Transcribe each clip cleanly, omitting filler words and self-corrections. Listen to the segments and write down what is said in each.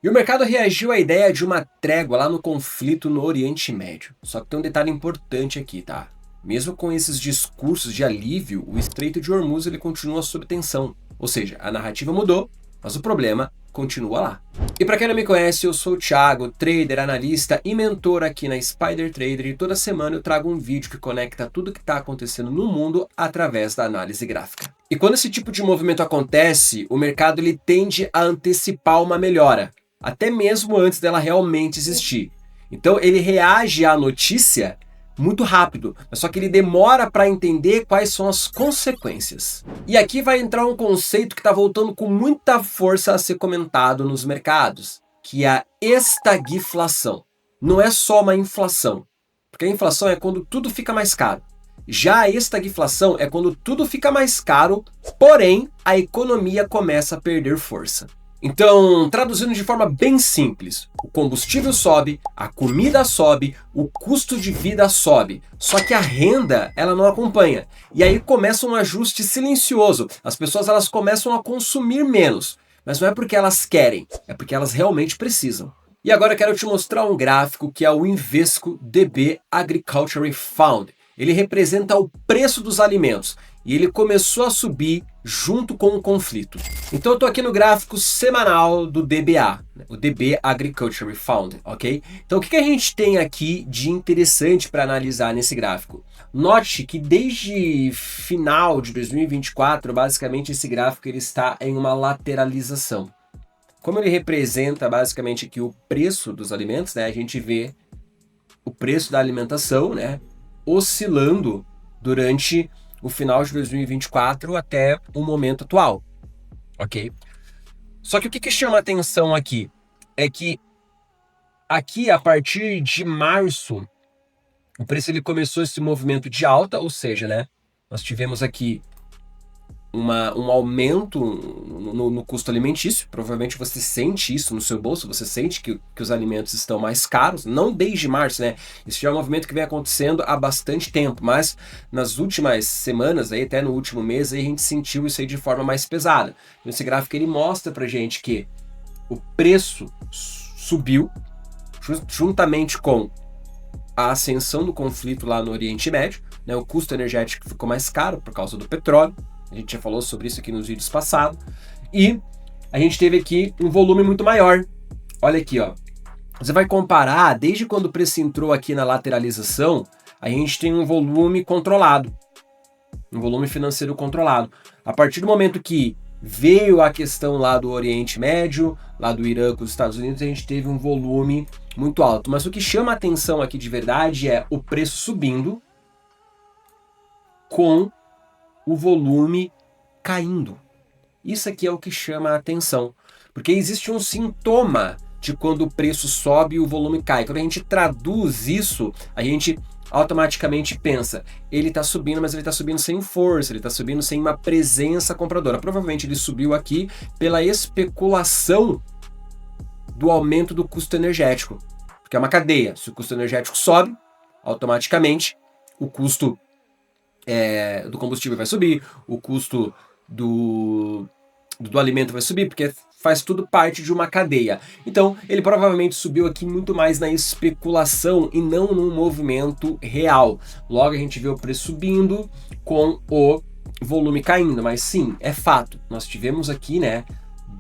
E o mercado reagiu à ideia de uma trégua lá no conflito no Oriente Médio. Só que tem um detalhe importante aqui, tá? Mesmo com esses discursos de alívio, o Estreito de Hormuz ele continua sob tensão. Ou seja, a narrativa mudou, mas o problema continua lá. E para quem não me conhece, eu sou o Thiago, trader, analista e mentor aqui na Spider Trader, e toda semana eu trago um vídeo que conecta tudo que está acontecendo no mundo através da análise gráfica. E quando esse tipo de movimento acontece, o mercado ele tende a antecipar uma melhora, até mesmo antes dela realmente existir. Então ele reage à notícia muito rápido, mas só que ele demora para entender quais são as consequências. E aqui vai entrar um conceito que está voltando com muita força a ser comentado nos mercados, que é a estagflação. Não é só uma inflação, porque a inflação é quando tudo fica mais caro. Já a estagflação é quando tudo fica mais caro, porém a economia começa a perder força. Então, traduzindo de forma bem simples, o combustível sobe, a comida sobe, o custo de vida sobe, só que a renda ela não acompanha. E aí começa um ajuste silencioso, as pessoas elas começam a consumir menos, mas não é porque elas querem, é porque elas realmente precisam. E agora eu quero te mostrar um gráfico que é o Invesco DB Agriculture Fund. Ele representa o preço dos alimentos e ele começou a subir junto com o conflito. Então eu estou aqui no gráfico semanal do DBA, o DB Agriculture Fund, ok? Então o que a gente tem aqui de interessante para analisar nesse gráfico? Note que desde final de 2024, basicamente esse gráfico ele está em uma lateralização. Como ele representa basicamente aqui o preço dos alimentos, né? A gente vê o preço da alimentação, né, oscilando durante o final de 2024 até o momento atual, ok? Só que o que chama atenção aqui é que aqui a partir de março o preço ele começou esse movimento de alta, ou seja, né, nós tivemos aqui um aumento no custo alimentício. Provavelmente você sente isso no seu bolso, você sente que os alimentos estão mais caros, não desde março, né? Isso já é um movimento que vem acontecendo há bastante tempo, mas nas últimas semanas, aí, até no último mês, aí, a gente sentiu isso aí de forma mais pesada. Então, esse gráfico ele mostra pra gente que o preço subiu juntamente com a ascensão do conflito lá no Oriente Médio, né? O custo energético ficou mais caro por causa do petróleo. A gente já falou sobre isso aqui nos vídeos passados. E a gente teve aqui um volume muito maior. Olha aqui, ó. Você vai comparar, desde quando o preço entrou aqui na lateralização, a gente tem um volume controlado. Um volume financeiro controlado. A partir do momento que veio a questão lá do Oriente Médio, lá do Irã com os Estados Unidos, a gente teve um volume muito alto. Mas o que chama a atenção aqui de verdade é o preço subindo com o volume caindo. Isso aqui é o que chama a atenção, porque existe um sintoma de quando o preço sobe e o volume cai. Quando a gente traduz isso, a gente automaticamente pensa, ele está subindo, mas ele está subindo sem força, ele está subindo sem uma presença compradora. Provavelmente ele subiu aqui pela especulação do aumento do custo energético, porque é uma cadeia. Se o custo energético sobe, automaticamente o custo do combustível vai subir, o custo do alimento vai subir, porque faz tudo parte de uma cadeia. Então, ele provavelmente subiu aqui muito mais na especulação e não num movimento real. Logo, a gente vê o preço subindo com o volume caindo, mas sim, é fato. Nós tivemos aqui, né,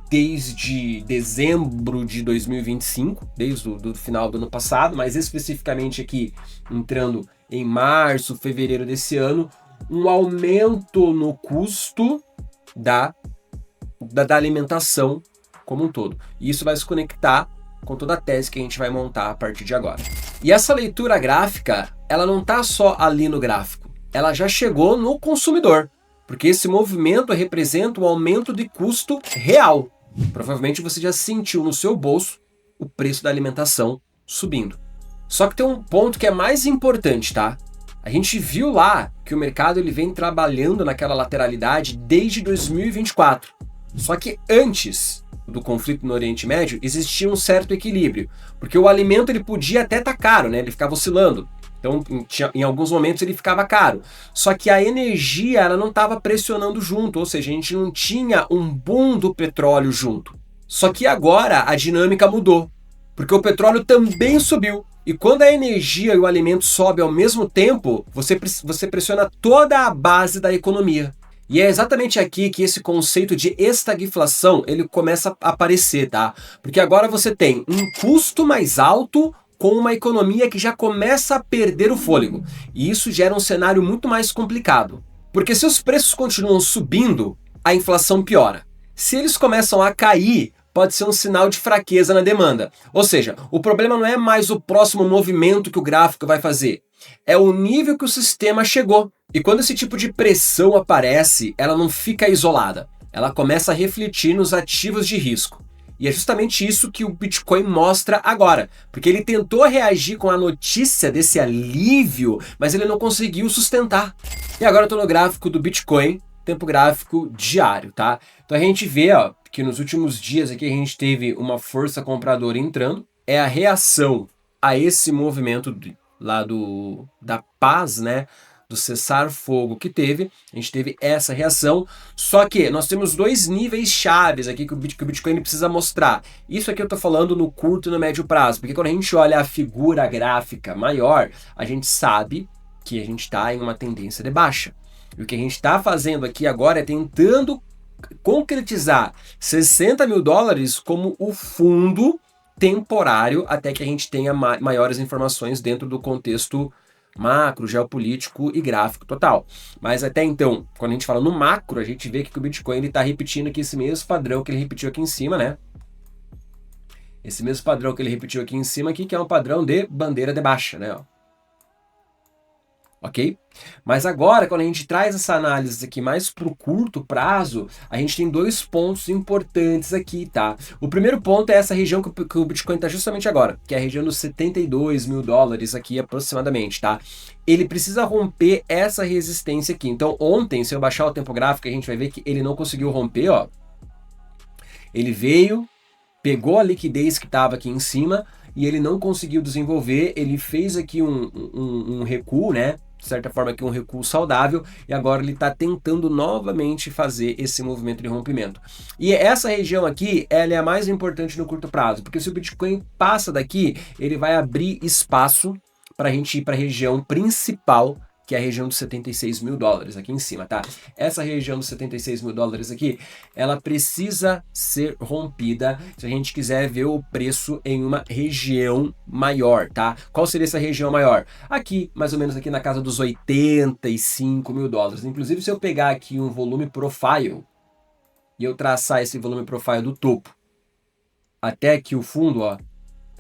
desde dezembro de 2025, desde o final do ano passado, mas especificamente aqui entrando em março, fevereiro desse ano, um aumento no custo da alimentação como um todo. E isso vai se conectar com toda a tese que a gente vai montar a partir de agora. E essa leitura gráfica, ela não está só ali no gráfico, ela já chegou no consumidor, porque esse movimento representa um aumento de custo real. Provavelmente você já sentiu no seu bolso o preço da alimentação subindo. Só que tem um ponto que é mais importante, tá? A gente viu lá que o mercado ele vem trabalhando naquela lateralidade desde 2024. Só que antes do conflito no Oriente Médio existia um certo equilíbrio, porque o alimento ele podia até estar caro, né? Ele ficava oscilando. Então, em alguns momentos ele ficava caro. Só que a energia ela não estava pressionando junto, ou seja, a gente não tinha um boom do petróleo junto. Só que agora a dinâmica mudou, porque o petróleo também subiu. E quando a energia e o alimento sobem ao mesmo tempo, você pressiona toda a base da economia. E é exatamente aqui que esse conceito de estagflação ele começa a aparecer, tá? Porque agora você tem um custo mais alto com uma economia que já começa a perder o fôlego. E isso gera um cenário muito mais complicado. Porque se os preços continuam subindo, a inflação piora. Se eles começam a cair, pode ser um sinal de fraqueza na demanda. Ou seja, o problema não é mais o próximo movimento que o gráfico vai fazer, é o nível que o sistema chegou. E quando esse tipo de pressão aparece, ela não fica isolada, ela começa a refletir nos ativos de risco. E é justamente isso que o Bitcoin mostra agora, porque ele tentou reagir com a notícia desse alívio, mas ele não conseguiu sustentar. E agora eu estou no gráfico do Bitcoin, tempo gráfico diário, tá? Então a gente vê, ó, que nos últimos dias aqui a gente teve uma força compradora entrando, é a reação a esse movimento lá da paz, né? Do cessar-fogo que teve, a gente teve essa reação, só que nós temos dois níveis chaves aqui que o Bitcoin precisa mostrar. Isso aqui eu estou falando no curto e no médio prazo, porque quando a gente olha a figura gráfica maior, a gente sabe que a gente está em uma tendência de baixa. E o que a gente está fazendo aqui agora é tentando concretizar 60 mil dólares como o fundo temporário até que a gente tenha maiores informações dentro do contexto macro, geopolítico e gráfico total. Mas até então, quando a gente fala no macro, a gente vê que o Bitcoin está repetindo aqui esse mesmo padrão que ele repetiu aqui em cima, né? Esse mesmo padrão que ele repetiu aqui em cima, aqui, que é um padrão de bandeira de baixa, né? Ó. Ok? Mas agora, quando a gente traz essa análise aqui mais para o curto prazo, a gente tem dois pontos importantes aqui, tá? O primeiro ponto é essa região que o Bitcoin está justamente agora, que é a região dos 72 mil dólares aqui aproximadamente, tá? Ele precisa romper essa resistência aqui. Então ontem, se eu baixar o tempo gráfico, a gente vai ver que ele não conseguiu romper, ó. Ele veio, pegou a liquidez que estava aqui em cima e ele não conseguiu desenvolver, ele fez aqui um recuo, né? De certa forma aqui um recuo saudável, e agora ele está tentando novamente fazer esse movimento de rompimento. E essa região aqui, ela é a mais importante no curto prazo, porque se o Bitcoin passa daqui, ele vai abrir espaço para a gente ir para a região principal, que é a região dos 76 mil dólares, aqui em cima, tá? Essa região dos 76 mil dólares aqui, ela precisa ser rompida se a gente quiser ver o preço em uma região maior, tá? Qual seria essa região maior? Aqui, mais ou menos aqui na casa dos 85 mil dólares. Inclusive, se eu pegar aqui um volume profile e eu traçar esse volume profile do topo até aqui o fundo, ó,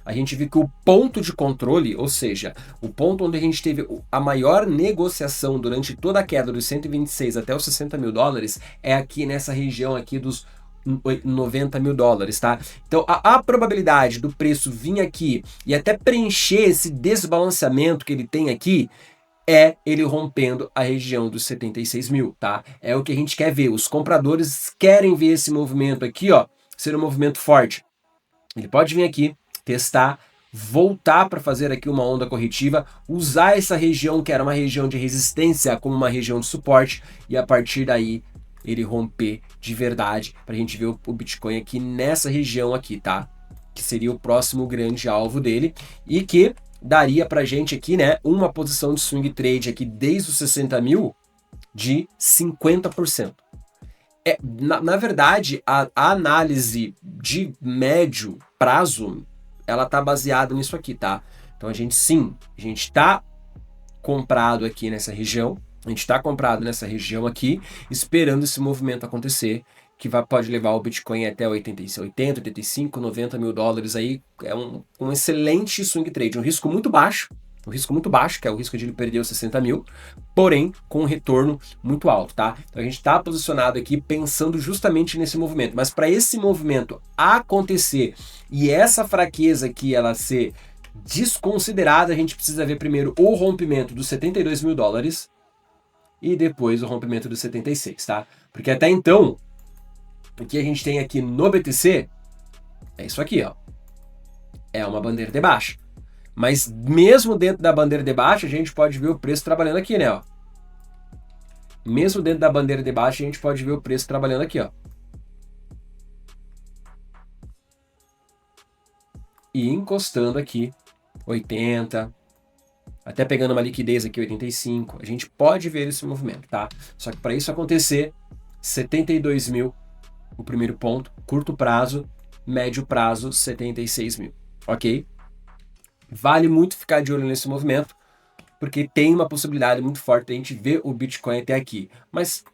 a gente viu que o ponto de controle, ou seja, o ponto onde a gente teve a maior negociação durante toda a queda dos 126 até os 60 mil dólares, é aqui nessa região aqui dos 90 mil dólares, tá? Então a probabilidade do preço vir aqui e até preencher esse desbalanceamento que ele tem aqui, é ele rompendo a região dos 76 mil, tá? É o que a gente quer ver. Os compradores querem ver esse movimento aqui, ó, ser um movimento forte. Ele pode vir aqui, testar, voltar para fazer aqui uma onda corretiva, usar essa região que era uma região de resistência como uma região de suporte e a partir daí ele romper de verdade para a gente ver o Bitcoin aqui nessa região aqui, tá? Que seria o próximo grande alvo dele e que daria para a gente aqui, né, uma posição de swing trade aqui desde os 60 mil de 50%. Na verdade, a análise de médio prazo ela tá baseada nisso aqui, tá? Então a gente tá comprado aqui nessa região, a gente tá comprado nessa região aqui, esperando esse movimento acontecer, que pode levar o Bitcoin até 80, 85, 90 mil dólares aí, é um excelente swing trade, um risco muito baixo, que é o risco de ele perder os 60 mil, porém com um retorno muito alto, tá? Então a gente está posicionado aqui pensando justamente nesse movimento, mas para esse movimento acontecer e essa fraqueza aqui ela ser desconsiderada, a gente precisa ver primeiro o rompimento dos 72 mil dólares e depois o rompimento dos 76, tá? Porque até então, o que a gente tem aqui no BTC é isso aqui, ó. É uma bandeira de baixa. Mas mesmo dentro da bandeira de baixa, a gente pode ver o preço trabalhando aqui, né? Ó. Mesmo dentro da bandeira de baixa, a gente pode ver o preço trabalhando aqui, ó. e encostando aqui 80, até pegando uma liquidez aqui 85. A gente pode ver esse movimento, tá? Só que para isso acontecer, 72 mil o primeiro ponto, curto prazo, médio prazo 76 mil, ok? Vale muito ficar de olho nesse movimento, porque tem uma possibilidade muito forte de a gente ver o Bitcoin até aqui. Mas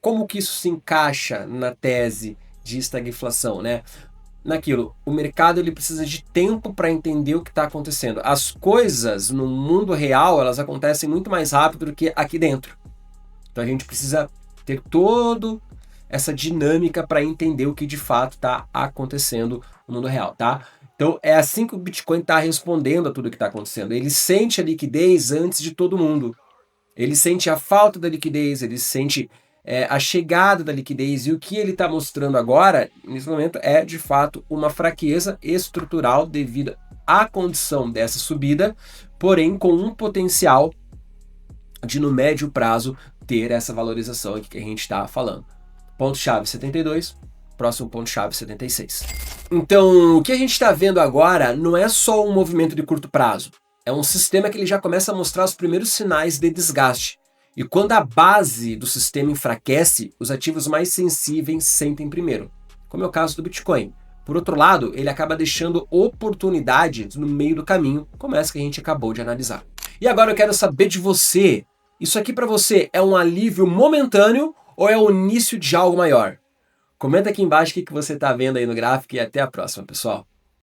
como que isso se encaixa na tese de estagflação, né? Naquilo, o mercado ele precisa de tempo para entender o que está acontecendo. As coisas no mundo real, elas acontecem muito mais rápido do que aqui dentro. Então a gente precisa ter todo essa dinâmica para entender o que de fato está acontecendo no mundo real, tá? Então é assim que o Bitcoin está respondendo a tudo que está acontecendo. Ele sente a liquidez antes de todo mundo. Ele sente a falta da liquidez, ele sente a chegada da liquidez, e o que ele está mostrando agora, nesse momento, é de fato uma fraqueza estrutural devido à condição dessa subida, porém com um potencial de no médio prazo ter essa valorização aqui que a gente está falando. Ponto-chave 72, próximo ponto-chave 76. Então, o que a gente está vendo agora não é só um movimento de curto prazo, é um sistema que ele já começa a mostrar os primeiros sinais de desgaste. E quando a base do sistema enfraquece, os ativos mais sensíveis sentem primeiro, como é o caso do Bitcoin. Por outro lado, ele acaba deixando oportunidades no meio do caminho, como essa que a gente acabou de analisar. E agora eu quero saber de você, isso aqui para você é um alívio momentâneo ou é o início de algo maior? Comenta aqui embaixo o que você está vendo aí no gráfico e até a próxima, pessoal.